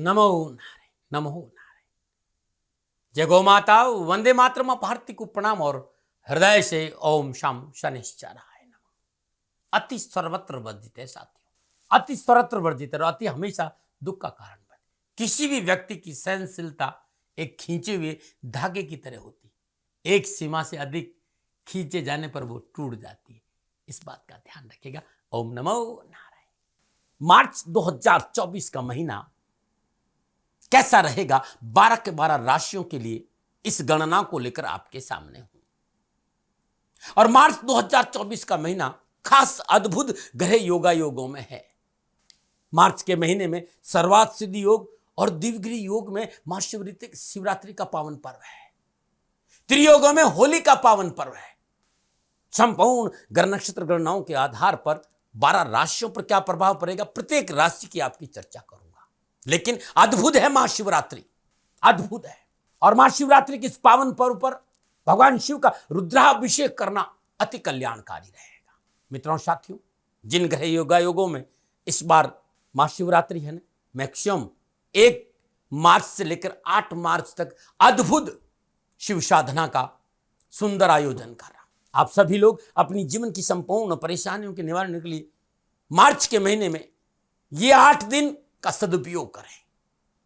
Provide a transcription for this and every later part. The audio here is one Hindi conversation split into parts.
नमो नारायण, नमो नारायण। जय गौ माता, वंदे मातरम, भारती को प्रणाम और हृदय से ओम शम शनिश्चराय नमः। अति सर्वत्र वर्जित है साथियों, अति सर्वत्र वर्जित है और अति हमेशा दुख का कारण बने। किसी भी व्यक्ति की सहनशीलता एक खींचे हुए धागे की तरह होती है, एक सीमा से अधिक खींचे जाने पर वो टूट जाती है। इस बात का ध्यान रखिएगा। ओम नमो नारायण। मार्च 2024 का महीना कैसा रहेगा 12 के 12 राशियों के लिए, इस गणना को लेकर आपके सामने हूं। और मार्च 2024 का महीना खास अद्भुत ग्रह योगायोगों में है। मार्च के महीने में सर्वार्थ सिद्धि योग और दिव्यगिरी योग में महाशिवरात्रि का पावन पर्व है। त्रियोगों में होली का पावन पर्व है। संपूर्ण ग्रह नक्षत्र गणनाओं के आधार पर 12 राशियों पर क्या प्रभाव पड़ेगा, प्रत्येक राशि की आपकी चर्चा करूंगा। लेकिन अद्भुत है महाशिवरात्रि, अद्भुत है। और महाशिवरात्रि के इस पावन पर्व पर भगवान शिव का रुद्राभिषेक करना अति कल्याणकारी रहेगा। मित्रों साथियों, जिन ग्रह योगायोगों में इस बार महाशिवरात्रि है ना, मैक्सिमम 1 मार्च से लेकर 8 मार्च तक अद्भुत शिव साधना का सुंदर आयोजन कर रहा। आप सभी लोग अपनी जीवन की संपूर्ण परेशानियों के निवारण के लिए मार्च के महीने में ये 8 दिन का सदुपयोग करें।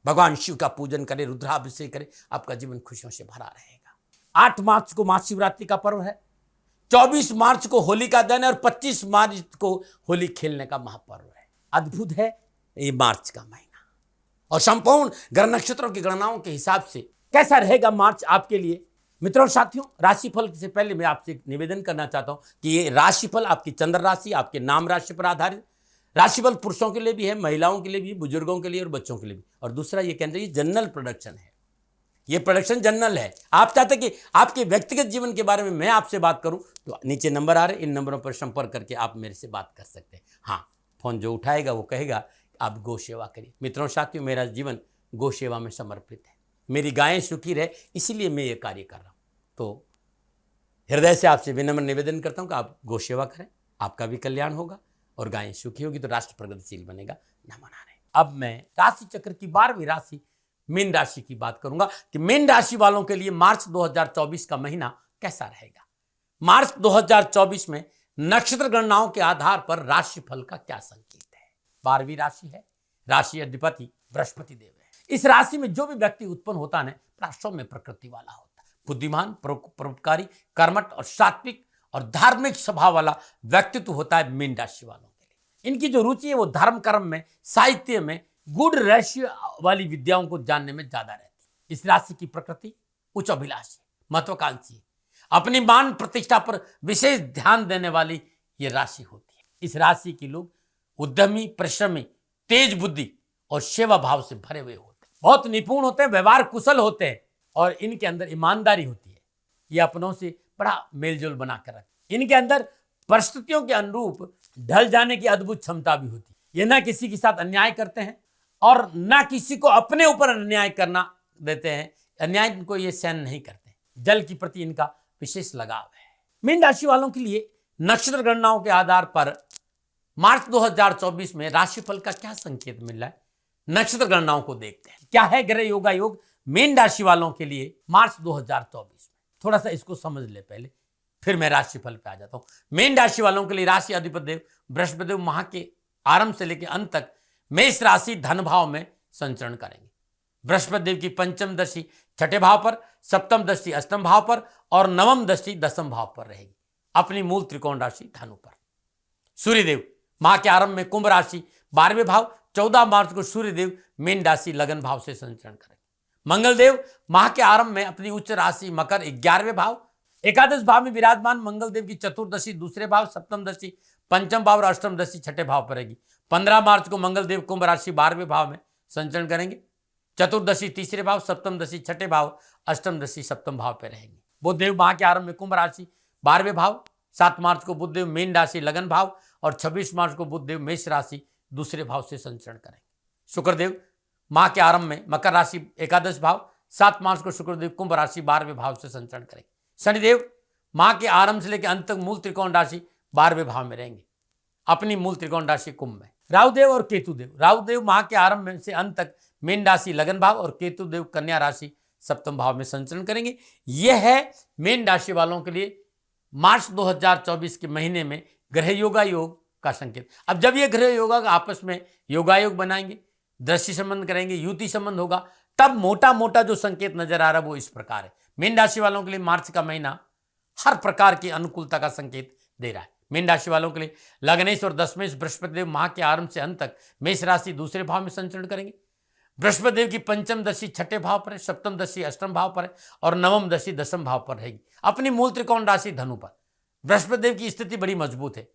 भगवान शिव का पूजन करें, रुद्राभिषेक करें, आपका जीवन खुशियों से भरा रहेगा। 8 मार्च को महाशिवरात्रि का पर्व है, 24 मार्च को होली का दिन है और 25 मार्च को होली खेलने का महापर्व है। अद्भुत है ये मार्च का महीना। और संपूर्ण ग्रह नक्षत्रों की गणनाओं के हिसाब से कैसा रहेगा मार्च आपके लिए। मित्रों साथियों, राशिफल से पहले मैं आपसे निवेदन करना चाहता हूं कि ये राशिफल आपकी चंद्र राशि, आपके नाम राशि पर आधारित राशिफल पुरुषों के लिए भी है, महिलाओं के लिए भी, बुजुर्गों के लिए और बच्चों के लिए भी। और दूसरा ये कहते हैं ये जनरल प्रोडक्शन है, ये प्रोडक्शन जनरल है। आप चाहते हैं कि आपके व्यक्तिगत जीवन के बारे में मैं आपसे बात करूं तो नीचे नंबर आ रहे, इन नंबरों पर संपर्क करके आप मेरे से बात कर सकते हैं। हाँ, फोन जो उठाएगा वो कहेगा आप गौ सेवा करिए। मित्रों साथियों, मेरा जीवन गौ सेवा में समर्पित है। मेरी गायें सुखी रहे इसलिए मैं ये कार्य कर रहा हूँ। तो हृदय से आपसे विनम्र निवेदन करता हूँ कि आप गौ सेवा करें, आपका भी कल्याण होगा और गायें सुखी होगी तो राष्ट्र प्रगतिशील बनेगा। नमो नारायण। अब मैं राशि चक्र की 12वीं राशि मीन राशि की बात करूंगा कि मीन राशि वालों के लिए मार्च 2024 का महीना कैसा रहेगा। मार्च 2024 में नक्षत्र गणनाओं के आधार पर राशिफल का क्या संकेत है। 12वीं राशि है, राशि अधिपति बृहस्पति देव है। इस राशि में जो भी व्यक्ति उत्पन्न होता है वास्तव में प्रकृति वाला होता है, बुद्धिमान, परोपकारी, कर्मठ और सात्विक और धार्मिक स्वभाव वाला व्यक्तित्व होता है मीन राशि वालों के लिए। इनकी जो रुचि है वो धर्म कर्म में, साहित्य में, गूढ़ रहस्य वाली विद्याओं को जानने में ज्यादा रहती है। इस राशि की प्रकृति उच्च अभिलाषी, महत्वाकांक्षी है, अपनी मान प्रतिष्ठा पर विशेष ध्यान देने वाली ये राशि होती है। इस राशि के लोग उद्यमी, परिश्रमी, तेज बुद्धि और सेवा भाव से भरे हुए होते हैं, बहुत निपुण होते हैं, व्यवहार कुशल होते हैं और इनके अंदर ईमानदारी होती है। ये अपनों से बड़ा मेलजोल बनाकर रखते। इनके अंदर परिस्थितियों के अनुरूप ढल जाने की अद्भुत क्षमता भी होती है। ये ना किसी के साथ अन्याय करते हैं और ना किसी को अपने ऊपर अन्याय करना देते हैं। अन्याय इनको ये सहन नहीं करते। जल के प्रति इनका विशेष लगाव है। मीन राशि वालों के लिए नक्षत्र गणनाओं के आधार पर मार्च 2024 में राशिफल का क्या संकेत मिल रहा है, नक्षत्र गणनाओं को देखते हैं। क्या है ग्रह योगा योग मीन राशि वालों के लिए मार्च 2024 में, थोड़ा सा इसको समझ ले पहले, फिर मैं राशिफल पे आ जाता हूं। मीन राशि वालों के लिए राशि अधिपति देव बृहस्पति देव माह के आरंभ से लेकर अंत तक मेष राशि धन भाव में संचरण करेंगे। बृहस्पति देव की पंचम दृष्टि छठे भाव पर, सप्तम दृष्टि अष्टम भाव पर और नवम दृष्टि दसम भाव पर रहेगी, अपनी मूल त्रिकोण राशि धनु पर। सूर्यदेव माह के आरंभ में कुंभ राशि 12वें भाव, 14 मार्च को सूर्यदेव मीन राशि लगन भाव से संचरण करेंगे। मंगलदेव माह के आरंभ में अपनी उच्च राशि मकर 11वें भाव, एकादश भाव में विराजमान मंगलदेव की चतुर्दशी दूसरे भाव, सप्तम दशि पंचम भाव और अष्टम दशि छठे भाव पर रहेगी। 15 मार्च को मंगलदेव कुंभ राशि 12वें भाव में संचरण करेंगे। चतुर्दशी तीसरे भाव, सप्तम दशि छठे भाव, अष्टम दशि सप्तम भाव पर रहेंगे। बुधदेव माह के आरंभ में कुंभ राशि 12वें भाव, 7 मार्च को बुधदेव मीन राशि लगन भाव और 26 मार्च को बुधदेव मेष राशि दूसरे भाव से संचरण करेंगे। शुक्रदेव माह के आरंभ में मकर राशि एकादश भाव, 7 मार्च को शुक्रदेव कुंभ राशि 12वें भाव से संचरण करेंगे। शनिदेव माह के आरंभ से लेकर अंत तक मूल त्रिकोण राशि 12वें भाव में रहेंगे, अपनी मूल त्रिकोण राशि कुंभ में। राहुदेव और केतुदेव, राहुदेव माह के आरंभ से अंत तक मीन राशि लगन भाव और केतु देव कन्या राशि सप्तम भाव में संचरण करेंगे। यह है मीन राशि वालों के लिए मार्च 2024 के महीने में ग्रह योगा योग का संकेत। अब जब ये ग्रह योगा का आपस में योगायोग बनाएंगे, दृष्टि संबंध करेंगे, युति संबंध होगा, तब मोटा मोटा जो संकेत नजर आ रहा है वो इस प्रकार है। मीन राशि वालों के लिए मार्च का महीना हर प्रकार की अनुकूलता का संकेत दे रहा है। मीन राशि वालों के लिए लग्नेश और दशमेश बृहस्पति देव माह के आरंभ से अंत तक मेष राशि दूसरे भाव में संचरण करेंगे। बृहस्पति देव की पंचम दशा छठे भाव पर है, सप्तम दशा अष्टम भाव पर है और नवम दशा दसम भाव पर रहेगी। अपनी मूल त्रिकोण राशि धनु पर बृहस्पति देव की स्थिति बड़ी मजबूत है।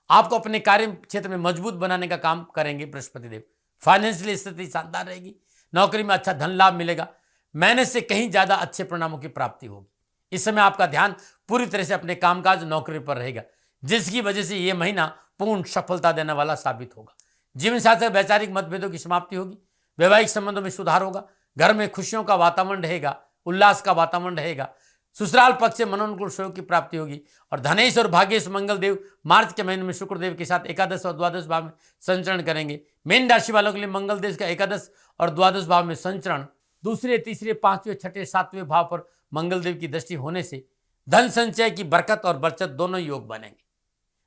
आपको अपने कार्य क्षेत्र में मजबूत बनाने का काम करेंगे बृहस्पति देव। फाइनेंशियल स्थिति शानदार रहेगी। नौकरी में अच्छा धन लाभ मिलेगा। मेहनत से कहीं ज्यादा अच्छे परिणामों की प्राप्ति होगी। इस समय आपका ध्यान पूरी तरह से अपने कामकाज नौकरी पर रहेगा, जिसकी वजह से यह महीना पूर्ण सफलता देने वाला साबित होगा। जीवन साथी वैचारिक मतभेदों की समाप्ति होगी। वैवाहिक संबंधों में सुधार होगा। घर में खुशियों का वातावरण रहेगा, उल्लास का वातावरण रहेगा। ससुराल पक्ष से मनोनुकूल सहयोग की प्राप्ति होगी। और धनेश और भाग्येश मंगल देव मार्च के महीने में शुक्रदेव के साथ एकादश और द्वादश भाव में संचरण करेंगे। मीन राशि वालों के लिए मंगल देव का एकादश और द्वादश भाव में संचरण दूसरे, तीसरे, पांचवें, छठे, सातवें भाव पर मंगल देव की दृष्टि होने से धन संचय की बरकत और बचत दोनों योग बनेंगे।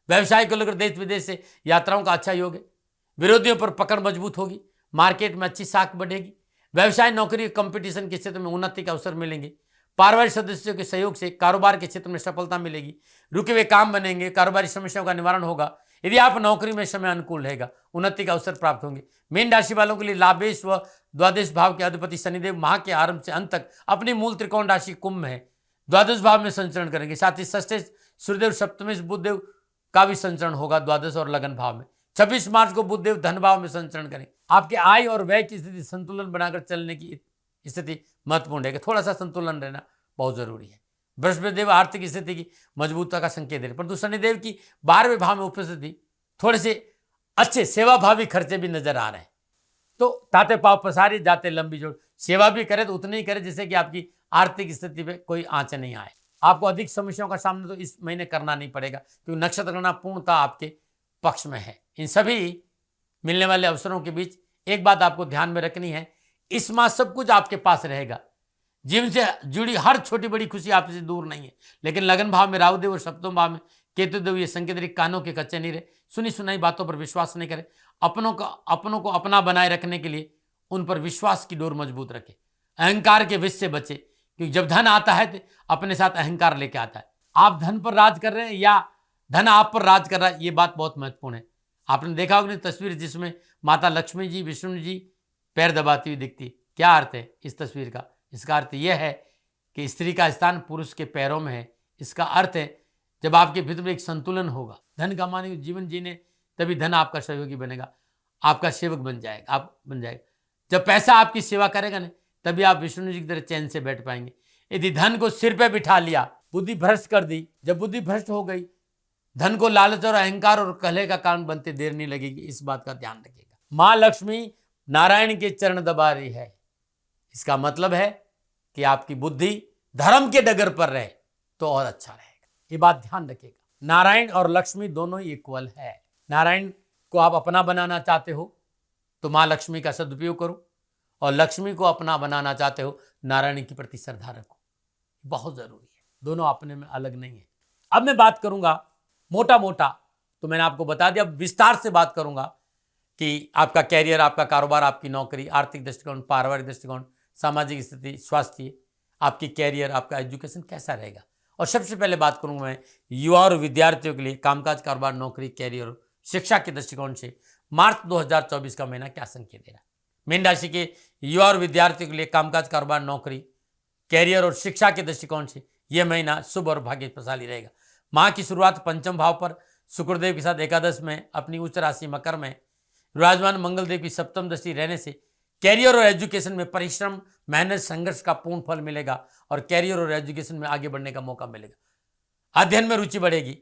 व्यवसाय को लेकर देश विदेश से यात्राओं का अच्छा योग है। विरोधियों पर पकड़ मजबूत होगी। मार्केट में अच्छी साख बढ़ेगी। व्यवसाय, नौकरी, कंपटीशन के क्षेत्र में उन्नति के अवसर मिलेंगे। पारिवारिक सदस्यों के सहयोग से कारोबार के क्षेत्र में सफलता मिलेगी। रुके हुए काम बनेंगे। कारोबारी समस्याओं का निवारण होगा। यदि आप नौकरी में समय अनुकूल रहेगा, उन्नति का अवसर प्राप्त होंगे। मीन राशि वालों के लिए लाभेश व द्वादश भाव के अधिपति शनिदेव माह के आरंभ से अंत तक अपनी मूल त्रिकोण राशि कुंभ में है, द्वादश भाव में संचरण करेंगे। साथ ही षष्ठे सूर्यदेव, सप्तमेश बुधदेव का भी संचरण होगा द्वादश और लगन भाव में। 26 मार्च को बुधदेव धन भाव में संचरण करेंगे। आपके आय और व्यय की स्थिति संतुलन बनाकर चलने की स्थिति महत्वपूर्ण है कि थोड़ा सा संतुलन रहना बहुत जरूरी है। बृहस्पति देव आर्थिक स्थिति की मजबूतता का संकेत दे रहे, परंतु शनिदेव की 12वें भाव में उपस्थिति थोड़े से अच्छे सेवाभावी खर्चे भी नजर आ रहे हैं। तो ताते पाव पसारी जाते लंबी जोड़, सेवा भी करे तो उतनी ही करे जिससे कि आपकी आर्थिक स्थिति पे कोई आंच नहीं आए। आपको अधिक समस्याओं का सामना तो इस महीने करना नहीं पड़ेगा, क्योंकि नक्षत्र गणना पूर्णतः आपके पक्ष में है। इन सभी मिलने वाले अवसरों के बीच एक बात आपको ध्यान में रखनी है, इस माह सब कुछ आपके पास रहेगा। जीवन से जुड़ी हर छोटी बड़ी खुशी आपसे दूर नहीं है, लेकिन लगन भाव में राहुदेव और सप्तम भाव में केतु देव ये संकेत कानों के कच्चे नहीं रहे। सुनी सुनाई बातों पर विश्वास नहीं करें। अपनों को अपना बनाए रखने के लिए उन पर विश्वास की डोर मजबूत रखें। अहंकार के विष से बचे, क्योंकि जब धन आता है तो अपने साथ अहंकार लेके आता है। आप धन पर राज कर रहे हैं या धन आप पर राज कर रहा है, ये बात बहुत महत्वपूर्ण है। आपने देखा होगा तस्वीर जिसमें माता लक्ष्मी जी, विष्णु जी पैर दबाती हुई दिखती। क्या अर्थ है इस तस्वीर का? इसका अर्थ यह है कि स्त्री का स्थान पुरुष के पैरों में है। इसका अर्थ है जब आपके भीतर में एक संतुलन होगा, धन कमाने, जीवन जीने, तभी धन आपका सहयोगी बनेगा, आपका सेवक बन जाएगा, आप बन जाएगा। जब पैसा आपकी सेवा करेगा ना, तभी आप विष्णु जी की तरह चैन से बैठ पाएंगे। यदि धन को सिर पे बिठा लिया, बुद्धि भ्रष्ट कर दी, जब बुद्धि भ्रष्ट हो गई, धन को लालच और अहंकार और कलह का कारण बनते देर नहीं लगेगी। इस बात का ध्यान रखिएगा। माँ लक्ष्मी नारायण के चरण दबा रही है, इसका मतलब है कि आपकी बुद्धि धर्म के डगर पर रहे तो और अच्छा रहेगा। ये बात ध्यान रखिएगा। नारायण और लक्ष्मी दोनों इक्वल है। नारायण को आप अपना बनाना चाहते हो तो माँ लक्ष्मी का सदुपयोग करो, और लक्ष्मी को अपना बनाना चाहते हो नारायण के प्रति श्रद्धा रखो। बहुत जरूरी है, दोनों अपने में अलग नहीं है। अब मैं बात करूंगा मोटा मोटा, तो मैंने आपको बता दिया, अब विस्तार से बात करूंगा कि आपका कैरियर, आपका कारोबार, आपकी नौकरी, आर्थिक दृष्टिकोण, पारिवारिक दृष्टिकोण, सामाजिक स्थिति, स्वास्थ्य, आपकी कैरियर, आपका एजुकेशन कैसा रहेगा। और सबसे पहले बात करूंगा मैं युवा और विद्यार्थियों के लिए कामकाज, कारोबार, नौकरी, कैरियर, शिक्षा के दृष्टिकोण से मार्च 2024 का महीना क्या संकेत दे रहा है। मीन राशि के युवा और विद्यार्थियों के लिए कामकाज, कारोबार, नौकरी, कैरियर और शिक्षा के दृष्टिकोण से यह महीना शुभ और भाग्यशाली रहेगा। माह की शुरुआत पंचम भाव पर शुक्रदेव के साथ एकादश में अपनी उच्च राशि मकर में विराजमान मंगल देव की सप्तम दृष्टि रहने से कैरियर और एजुकेशन में परिश्रम, मेहनत, संघर्ष का पूर्ण फल मिलेगा और कैरियर और एजुकेशन में आगे बढ़ने का मौका मिलेगा। अध्ययन में रुचि बढ़ेगी,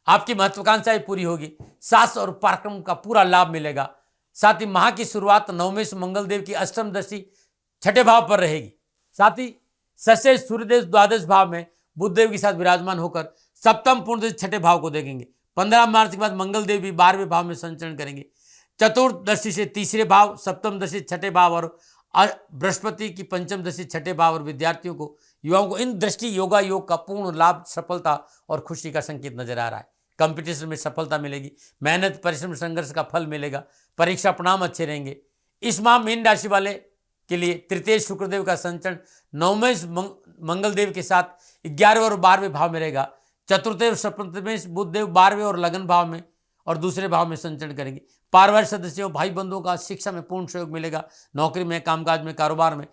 आपकी महत्वाकांक्षाएं पूरी होगी, साहस और पराक्रम का पूरा लाभ मिलेगा। साथ ही माह की शुरुआत नवमेश मंगल देव की अष्टम दृष्टि छठे भाव पर रहेगी। साथ ही षष्ठे सूर्यदेव द्वादश भाव में बुधदेव के साथ विराजमान होकर सप्तम पूर्ण दृष्टि छठे भाव को देखेंगे। 15 मार्च के बाद मंगल देव भी 12वें भाव में संचरण करेंगे। चतुर्थ दृष्टि से तीसरे भाव, सप्तम दृष्टि छठे भाव और बृहस्पति की पंचम दृष्टि छठे भाव और विद्यार्थियों को, युवाओं को इन दृष्टि योगा योग का पूर्ण लाभ, सफलता और खुशी का संकेत नजर आ रहा है। कंपटीशन में सफलता मिलेगी, मेहनत परिश्रम संघर्ष का फल मिलेगा, परीक्षा परिणाम अच्छे रहेंगे। इस माह मीन राशि वाले के लिए तृतीय शुक्रदेव का संचरण नवमेश मंगल देव के साथ 11वें और 12वें भाव में रहेगा। चतुर्थ और सप्तमेश बुध देव 12वें और लगन भाव में और दूसरे भाव में संचरण करेंगे। पारिवारिक सदस्यों भाई बंधुओं का शिक्षा में पूर्ण सहयोग मिलेगा। नौकरी में, कामकाज में, कारोबार में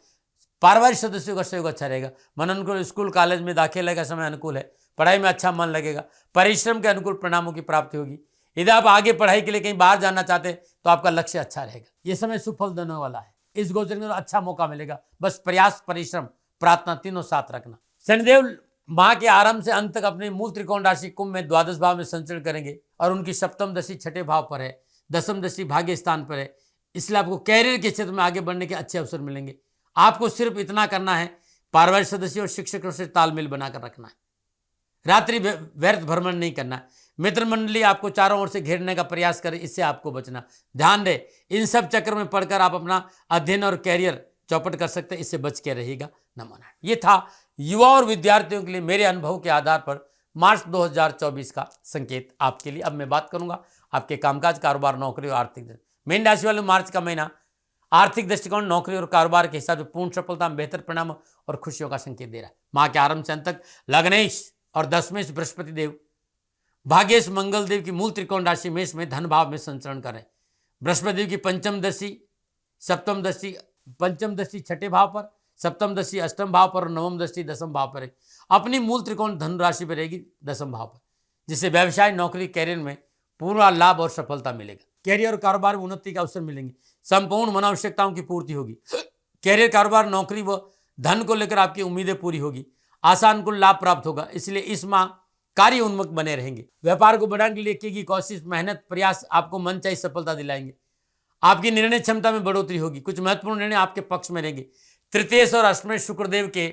पारिवारिक सदस्यों का सहयोग अच्छा रहेगा। मन अनुकूल, स्कूल कॉलेज में दाखिले का समय अनुकूल है। पढ़ाई में अच्छा मन लगेगा। परिश्रम के अनुकूल परिणामों की प्राप्ति होगी। यदि आप आगे पढ़ाई के लिए कहीं बाहर जाना चाहते हैं तो आपका लक्ष्य अच्छा रहेगा। यह समय सुफल देने वाला है। इस गोचर में अच्छा मौका मिलेगा। बस प्रयास, परिश्रम, प्रार्थना तीनों साथ रखना। शनिदेव माह के आरंभ से अंत तक अपने मूल त्रिकोण राशि कुंभ में द्वादश भाव में संचरण करेंगे और उनकी सप्तम दृष्टि छठे भाव पर है, दसम दृष्टि भाग्य स्थान पर है। इसलिए आपको कैरियर के क्षेत्र में आगे बढ़ने के अच्छे अवसर मिलेंगे। आपको सिर्फ इतना करना है, पारिवारिक सदस्यों और शिक्षकों से तालमेल बनाकर रखना है। रात्रि व्यर्थ भ्रमण नहीं करना है। मित्र मंडली आपको चारों ओर से घेरने का प्रयास करे, इससे आपको बचना। ध्यान रहे, इन सब चक्कर में पढ़कर आप अपना अध्ययन और कैरियर चौपट कर सकते हैं, इससे बच के रहेगा। नमन। ये था युवा और विद्यार्थियों के लिए मेरे अनुभव के आधार पर मार्च 2024 का संकेत आपके लिए। अब मैं बात करूंगा आपके कामकाज, कारोबार, नौकरी और आर्थिक दृष्टि। मीन राशि वाले मार्च का महीना आर्थिक दृष्टिकोण, नौकरी और कारोबार के हिसाब से पूर्ण सफलता, बेहतर परिणाम और खुशियों का संकेत दे रहा है। माह के आरंभ से अंत तक लग्नेश और दशमेश बृहस्पति देव, भाग्येश मंगल देव की मूल त्रिकोण राशि मेष में धन भाव में संचरण करें। बृहस्पति देव की पंचम दृष्टि, सप्तम दृष्टि, पंचम दृष्टि छठे भाव पर, सप्तम दृष्टि अष्टम भाव पर और नवम दृष्टि दसम भाव पर है। अपनी मूल त्रिकोण धन राशि पर रहेगी दसम भाव पर, जिससे व्यवसाय, नौकरी, कैरियर में पूरा लाभ और सफलता मिलेगा। कैरियर और कारोबार में उन्नति के अवसर मिलेंगे। संपूर्ण मनोवश्यकताओं की पूर्ति होगी। कैरियर, कारोबार, नौकरी व धन को लेकर आपकी उम्मीदें पूरी होगी। आसान को लाभ प्राप्त होगा। इसलिए इस माह कार्य उन्मुख बने रहेंगे। व्यापार को बढ़ाने के लिए की गई कोशिश, मेहनत, प्रयास आपको मनचाही सफलता दिलाएंगे। आपकी निर्णय क्षमता में बढ़ोतरी होगी। कुछ महत्वपूर्ण निर्णय आपके पक्ष में रहेंगे। तृतीय और अष्टमेश शुक्रदेव के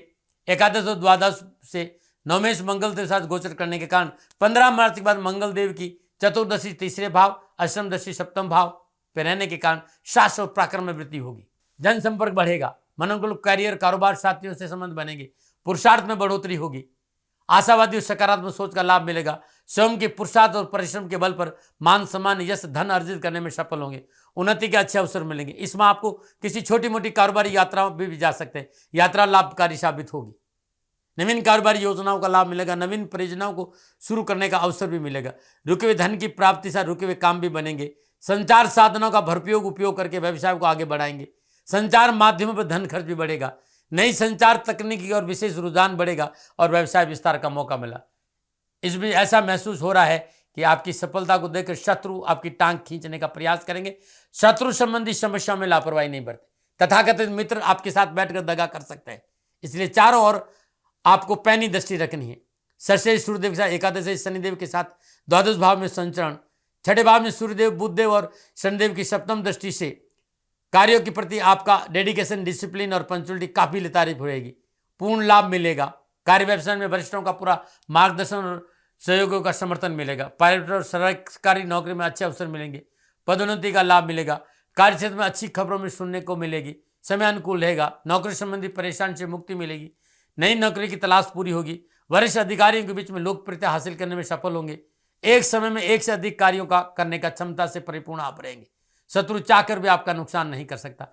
एकादश और द्वादश से नवमेश मंगल के साथ गोचर करने के कारण 15 मार्च के बाद मंगल देव की चतुर्दशी तीसरे भाव, अष्टम दशी सप्तम भाव पर रहने के कारण शास्त्र और पराक्रम में वृद्धि होगी। जनसंपर्क बढ़ेगा। मनोनुकूल कैरियर, कारोबार, साथियों से संबंध बनेंगे। पुरुषार्थ में बढ़ोतरी होगी। आशावादी और सकारात्मक सोच का लाभ मिलेगा। स्वयं के पुरुषार्थ और परिश्रम के बल पर मान सम्मान, यश, धन अर्जित करने में सफल होंगे। उन्नति के अच्छे अवसर मिलेंगे। इस माह आपको किसी छोटी मोटी कारोबारी यात्राओं में भी जा सकते हैं। यात्रा लाभकारी साबित होगी। नवीन कारोबारी योजनाओं का लाभ मिलेगा। नवीन परियोजनाओं को शुरू करने का अवसर भी मिलेगा। रुके हुए धन की प्राप्ति से रुके हुए काम भी बनेंगे। संचार साधनों का भरपूर उपयोग करके व्यवसाय को आगे बढ़ाएंगे। संचार माध्यमों पर धन खर्च भी बढ़ेगा। नई संचार तकनीकी और विशेष रुझान बढ़ेगा और व्यवसाय विस्तार का मौका मिला। इसमें ऐसा महसूस हो रहा है कि आपकी सफलता को देखकर शत्रु आपकी टांग खींचने का प्रयास करेंगे। शत्रु संबंधी समस्या में लापरवाही नहीं बरते। तथाकथित मित्र आपके साथ बैठकर दगा कर सकते हैं। इसलिए चारों ओर आपको पैनी दृष्टि रखनी है। षष्ठ सूर्यदेव के साथ एकादश शनिदेव के साथ द्वादश भाव में संचरण, छठे भाव में सूर्यदेव, बुधदेव और शनिदेव की सप्तम दृष्टि से कार्यों के प्रति आपका डेडिकेशन, डिसिप्लिन और पंचुअलिटी काफी तारीफ होगी। पूर्ण लाभ मिलेगा। कार्य व्यवसाय में वरिष्ठों का पूरा मार्गदर्शन और सहयोगों का समर्थन मिलेगा। प्राइवेट और सरकारी नौकरी में अच्छे अवसर मिलेंगे। पदोन्नति का लाभ मिलेगा। कार्य क्षेत्र में अच्छी खबरों में सुनने को मिलेगी। समय अनुकूल रहेगा। नौकरी संबंधी परेशानी से मुक्ति मिलेगी। नई नौकरी की तलाश पूरी होगी। वरिष्ठ अधिकारियों के बीच में लोकप्रियता हासिल करने में सफल होंगे। एक समय में एक से अधिक कार्यों का करने का क्षमता से परिपूर्ण आप रहेंगे। शत्रु चाहकर भी आपका नुकसान नहीं कर सकता।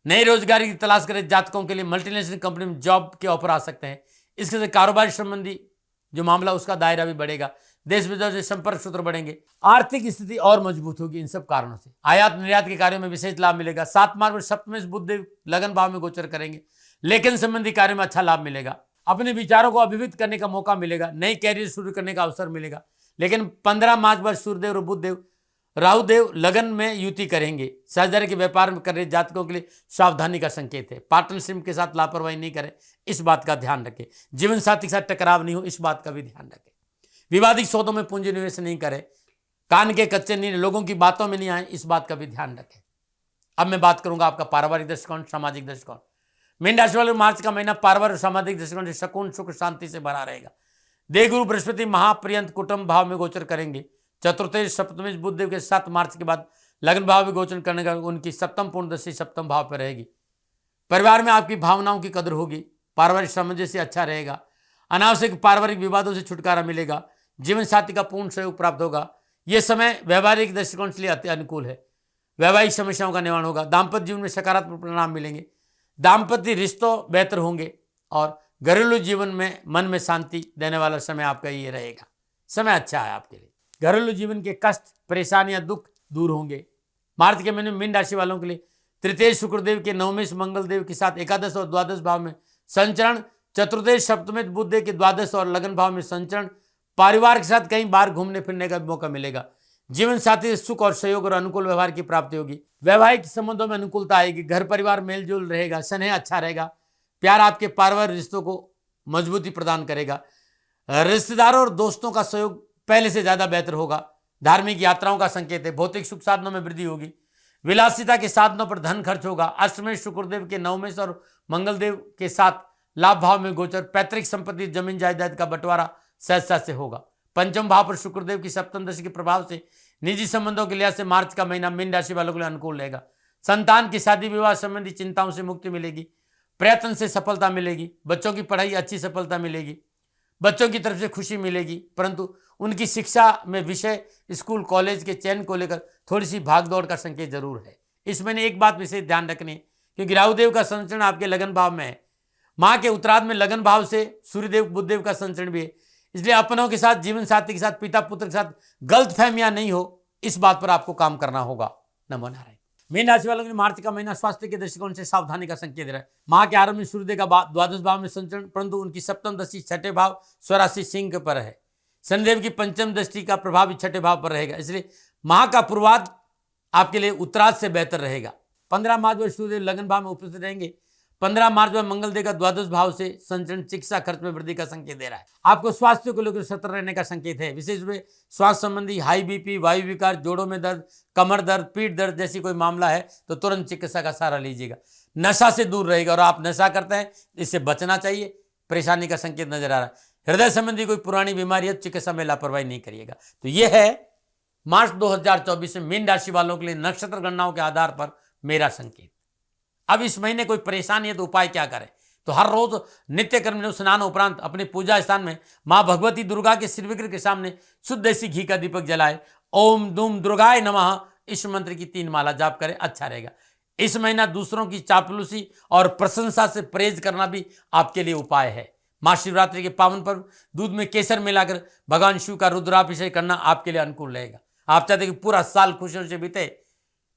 नई रोजगारी की तलाश करे जातकों के लिए मल्टीनेशनल कंपनी में जॉब के ऑफर आ सकते हैं। इसके साथ कारोबार संबंधी जो मामला उसका दायरा भी बढ़ेगा। देश विदेश से संपर्क सूत्र बढ़ेंगे। आर्थिक स्थिति और मजबूत होगी। इन सब कारणों से आयात निर्यात के कार्यों में विशेष लाभ मिलेगा। 7 मार्च में सप्तमेश बुधदेव लगन भाव में गोचर करेंगे। लेकिन संबंधी कार्य में अच्छा लाभ मिलेगा। अपने विचारों को अभिव्यक्त करने का मौका मिलेगा। नई कैरियर शुरू करने का अवसर मिलेगा। लेकिन 15 मार्च बाद सूर्यदेव और बुधदेव, राहुदेव लगन में युति करेंगे। साझेदारी के व्यापार में कर रहे जातकों के लिए सावधानी का संकेत है। पार्टनरशिप के साथ लापरवाही नहीं करें, इस बात का ध्यान रखें। जीवन साथी के साथ टकराव नहीं हो, इस बात का भी ध्यान रखें। विवादित सौदों में पूंजी निवेश नहीं करें। कान के कच्चे नहीं, लोगों की बातों में नहीं आए, इस बात का भी ध्यान रखें। अब मैं बात करूंगा आपका पारिवारिक दृष्टिकोण, सामाजिक दृष्टिकोण। मीन राशि वाले मार्च का महीना पारिवारिक और सामाजिक दृष्टिकोण से सुकून, सुख, शांति से भरा रहेगा। देवगुरु बृहस्पति महापर्यंत कुटुंब भाव में गोचर करेंगे। चतुर्थ सप्तमेश बुधदेव के 7 मार्च के बाद लग्न भाव में गोचर करने का उनकी सप्तम पूर्ण दशा सप्तम भाव पर रहेगी। परिवार में आपकी भावनाओं की कदर होगी, पारिवारिक सामंजस्य अच्छा रहेगा, अनावश्यक पारिवारिक विवादों से छुटकारा मिलेगा, जीवन साथी का पूर्ण सहयोग प्राप्त होगा। यह समय व्यवहारिक दृष्टिकोण के लिए अति अनुकूल है, वैवाहिक समस्याओं का निवारण होगा, दाम्पत्य जीवन में सकारात्मक परिणाम मिलेंगे, दाम्पत्य रिश्तों बेहतर होंगे और घरेलू जीवन में मन में शांति देने वाला समय आपका ये रहेगा। समय अच्छा है आपके लिए, घरेलू जीवन के कष्ट परेशानियां दुख दूर होंगे। मार्च के महीने में मीन राशि वालों के लिए तृतीय शुक्रदेव के नवमेश मंगल देव के साथ एकादश और द्वादश भाव में संचरण, चतुर्दश सप्तमेश बुध देव के द्वादश और लगन भाव में संचरण, परिवार के साथ कहीं बाहर घूमने फिरने का मौका मिलेगा, जीवन साथी से सुख और सहयोग और अनुकूल व्यवहार की प्राप्ति होगी, वैवाहिक संबंधों में अनुकूलता आएगी, घर परिवार मेलजोल रहेगा, स्नेह अच्छा रहेगा, प्यार आपके पारिवारिक रिश्तों को मजबूती प्रदान करेगा, रिश्तेदारों और दोस्तों का सहयोग पहले से ज्यादा बेहतर होगा, धार्मिक यात्राओं का संकेत है, भौतिक सुख साधनों में वृद्धि होगी, विलासिता के साधनों पर धन खर्च होगा, अष्टमेश शुक्रदेव के नवमेश और मंगल देव के साथ लाभ भाव में गोचर, पैतृक संपत्ति जमीन जायदाद का बंटवारा सहजता से होगा, पंचम भाव पर शुक्रदेव की सप्तम दशा के प्रभाव से निजी संबंधों के लिहाज से मार्च का महीना मीन राशि वालों के लिए अनुकूल रहेगा, संतान की शादी विवाह संबंधी चिंताओं से मुक्ति मिलेगी, प्रयत्न से सफलता मिलेगी, बच्चों की पढ़ाई अच्छी सफलता मिलेगी, बच्चों की तरफ से खुशी मिलेगी, परंतु उनकी शिक्षा में विषय स्कूल कॉलेज के चयन को लेकर थोड़ी सी भागदौड़ का संकेत जरूर है। इस महीने एक बात विशेष ध्यान रखनी है, क्योंकि राहुदेव का संचरण आपके लगन भाव में है, माह के उत्तरार्ध में लगन भाव से सूर्यदेव बुधदेव का संचरण भी है, इसलिए अपनों के साथ जीवन साथी के साथ पिता पुत्र के साथ गलतफहमियां नहीं हो, इस बात पर आपको काम करना होगा। नमो नारायण। मीन राशि वालों के लिए मार्च का महीना स्वास्थ्य के दृष्टिकोण से सावधानी का संकेत रहा है। माह के आरंभ में सूर्यदेव का द्वादश भाव में संचरण, परंतु उनकी सप्तम दृष्टि छठे भाव स्वराशि सिंह पर है, शनिदेव की पंचम दृष्टि का प्रभाव भी छठे भाव पर रहेगा, इसलिए माह का पूर्वार्ध आपके लिए उत्तरार्ध से बेहतर रहेगा। 15 मार्च में सूर्यदेव लगन भाव में उपस्थित रहेंगे, 15 मार्च में मंगल देव का द्वादश भाव से संचरण चिकित्सा खर्च में वृद्धि का संकेत दे रहा है। आपको स्वास्थ्य को लेकर सतर्क रहने का संकेत है, विशेष रूप से स्वास्थ्य संबंधी हाई बीपी, वायु विकार, जोड़ों में दर्द, कमर दर्द, पीठ दर्द जैसी कोई मामला है तो तुरंत चिकित्सा का सहारा लीजिएगा। नशा से दूर रहेगा और आप नशा करते हैं इससे बचना चाहिए, परेशानी का संकेत नजर आ रहा है। हृदय संबंधी कोई पुरानी बीमारी है, चिकित्सा में लापरवाही नहीं करिएगा। तो यह है मार्च 2024 में मीन राशि वालों के लिए नक्षत्र गणनाओं के आधार पर मेरा संकेत। अब इस महीने कोई परेशानी है तो उपाय क्या करें, तो हर रोज नित्य कर्म स्नान उपरांत अपने पूजा स्थान में मां भगवती दुर्गा के श्री विग्रह के सामने शुद्ध देसी घी का दीपक जलाए, ओम दुम दुर्गाय नमः इस मंत्र की 3 माला जाप करें, अच्छा रहेगा। इस महीना दूसरों की चापलूसी और प्रशंसा से परहेज करना भी आपके लिए उपाय है। महाशिवरात्रि के पावन पर्व दूध में केसर मिलाकर भगवान शिव का रुद्राभिषेक करना आपके लिए अनुकूल रहेगा। आप चाहते कि पूरा साल खुशियों से बीते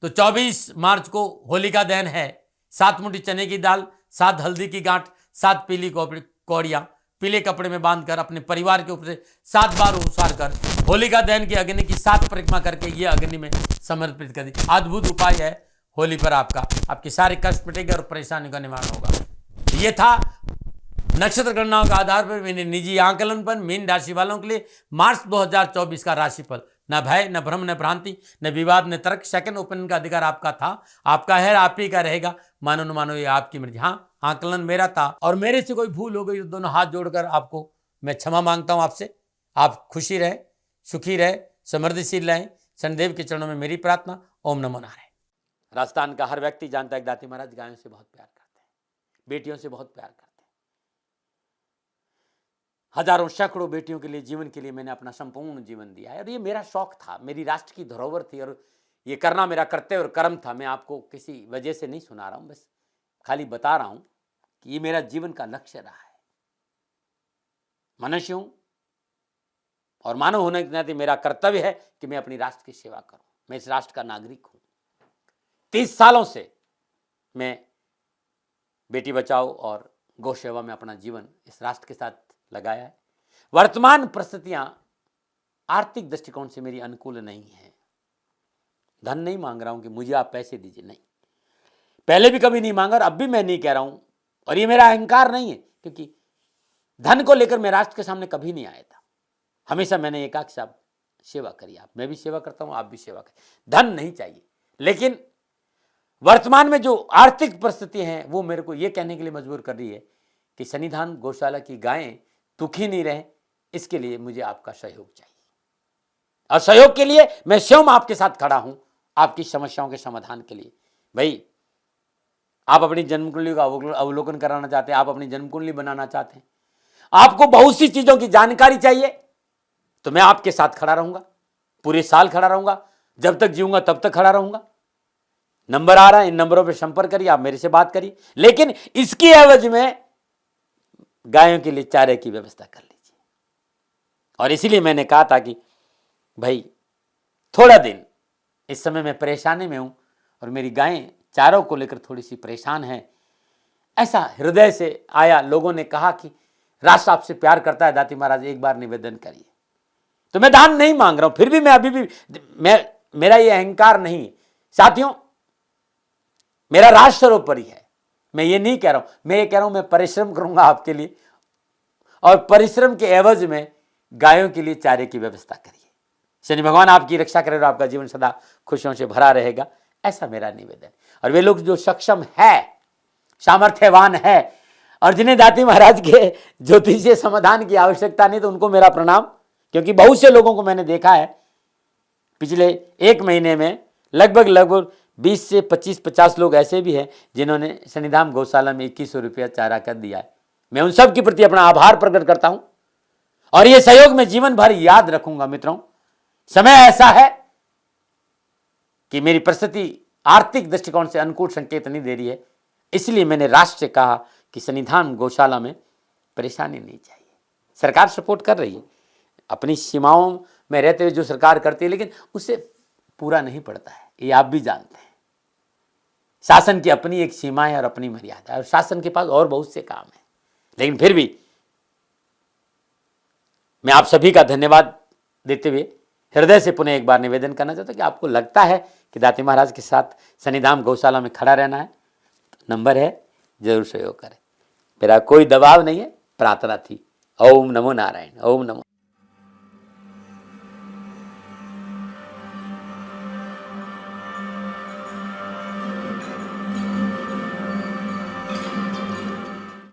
तो 24 मार्च को होलिका दहन है। 7 मुट्ठी चने की दाल, 7 हल्दी की गांठ, 7 पीली कौड़ियां पीले कपड़े में बांधकर अपने परिवार के ऊपर से 7 बार उसार कर होलिका दहन की अग्नि की 7 परिक्रमा करके ये अग्नि में समर्पित कर दी। अद्भुत उपाय है होली पर, आपके सारे कष्ट मिटेंगे और परेशानी का निवारण होगा। ये था नक्षत्र गणनाओं के आधार पर मैंने निजी आंकलन पर मीन राशि वालों के लिए मार्च 2024 का राशिफल। न भय, न भ्रम, न भ्रांति, न विवाद, न तर्क, सेकंड ओपिनियन का अधिकार आपका था, आपका है, आप ही का रहेगा। मानो न मानो ये आपकी मर्जी। हाँ, आंकलन मेरा था और मेरे से कोई भूल हो गई तो दोनों हाथ जोड़कर आपको मैं क्षमा मांगता हूं आपसे। आप खुशी रहे, सुखी रहे, समृद्धिशील रहें, शनिदेव के चरणों में मेरी प्रार्थना। ओम नमो नारायण। राजस्थान का हर व्यक्ति जानता है कि दाती महाराज गायों से बहुत प्यार करते हैं, बेटियों से बहुत प्यार करते हैं। हजारों सैकड़ों बेटियों के लिए, जीवन के लिए मैंने अपना संपूर्ण जीवन दिया है और ये मेरा शौक था, मेरी राष्ट्र की धरोहर थी और ये करना मेरा कर्तव्य और कर्म था। मैं आपको किसी वजह से नहीं सुना रहा हूं, बस खाली बता रहा हूं कि ये मेरा जीवन का लक्ष्य रहा है। मनुष्य हूं और मानव होने के नाते मेरा कर्तव्य है कि मैं अपनी राष्ट्र की सेवा करूं। मैं इस राष्ट्र का नागरिक हूं। 30 सालों से मैं बेटी बचाओ और गौ सेवा में अपना जीवन इस राष्ट्र के साथ लगाया है। वर्तमान परिस्थितियां आर्थिक दृष्टिकोण से मेरी अनुकूल नहीं है। धन नहीं मांग रहा हूं कि मुझे आप पैसे दीजिए, नहीं, पहले भी कभी नहीं मांगा और अब भी मैं नहीं कह रहा हूं। और ये मेरा अहंकार नहीं है, क्योंकि धन को लेकर मैं राष्ट्र के सामने कभी नहीं आया था। हमेशा मैंने एक आख साहब सेवा करी, आप, मैं भी सेवा करता हूं, आप भी सेवा करें। धन नहीं चाहिए, लेकिन वर्तमान में जो आर्थिक परिस्थिति हैं वो मेरे को ये कहने के लिए मजबूर कर रही है कि सन्निधान गौशाला की गायें दुखी नहीं रहे, इसके लिए मुझे आपका सहयोग चाहिए। और सहयोग के लिए मैं स्वयं आपके साथ खड़ा हूं, आपकी समस्याओं के समाधान के लिए। भाई, आप अपनी जन्म कुंडली का अवलोकन कराना चाहते हैं, आप अपनी जन्म कुंडली बनाना चाहते हैं, आपको बहुत सी चीजों की जानकारी चाहिए, तो मैं आपके साथ खड़ा रहूंगा, पूरे साल खड़ा रहूंगा, जब तक जीऊंगा तब तक खड़ा रहूंगा। नंबर आ रहा है, इन नंबरों पर संपर्क करिए, आप मेरे से बात करिए, लेकिन इसकी एवज में गायों के लिए चारे की व्यवस्था कर लीजिए। और इसीलिए मैंने कहा था कि भाई थोड़ा दिन, इस समय मैं परेशानी में हूं और मेरी गायें चारों को लेकर थोड़ी सी परेशान हैं, ऐसा हृदय से आया। लोगों ने कहा कि राष्ट्र आपसे प्यार करता है दाती महाराज, एक बार निवेदन करिए। तो मैं दान नहीं मांग रहा हूं, फिर भी मैं अभी भी मेरा ये अहंकार नहीं साथियों, मेरा राष्ट्र सर्वोपरि है। मैं ये नहीं कह रहा हूं, मैं ये कह रहा हूं मैं परिश्रम करूंगा आपके लिए, और परिश्रम के एवज में गायों के लिए चारे की व्यवस्था करिए। शनि भगवान आपकी रक्षा करे और आपका जीवन सदा खुशियों से भरा रहेगा, ऐसा मेरा निवेदन। और वे लोग जो सक्षम है, सामर्थ्यवान है, और जिन्हें दाती महाराज के ज्योतिषीय समाधान की आवश्यकता नहीं, तो उनको मेरा प्रणाम। क्योंकि बहुत से लोगों को मैंने देखा है पिछले एक महीने में, लगभग 20 से 25-50 लोग ऐसे भी हैं जिन्होंने शनिधाम गौशाला में 2100 रुपया चारा कर दिया है। मैं उन सब के प्रति अपना आभार प्रकट करता हूं, और यह सहयोग मैं जीवन भर याद रखूंगा। मित्रों, समय ऐसा है कि मेरी परिस्थिति आर्थिक दृष्टिकोण से अनुकूल संकेत नहीं दे रही है, इसलिए मैंने राष्ट्र से कहा कि शनिधाम गौशाला में परेशानी नहीं चाहिए। सरकार सपोर्ट कर रही है, अपनी सीमाओं में रहते हुए जो सरकार करती है, लेकिन उससे पूरा नहीं पड़ता है, ये आप भी जानते हैं। शासन की अपनी एक सीमा है और अपनी मर्यादा है, और शासन के पास और बहुत से काम है। लेकिन फिर भी मैं आप सभी का धन्यवाद देते हुए हृदय से पुनः एक बार निवेदन करना चाहता हूं कि आपको लगता है कि दाती महाराज के साथ शनिधाम गौशाला में खड़ा रहना है, तो नंबर है, जरूर सहयोग करें। मेरा कोई दबाव नहीं है, प्रार्थना थी। ओम नमो नारायण। ओम नमो।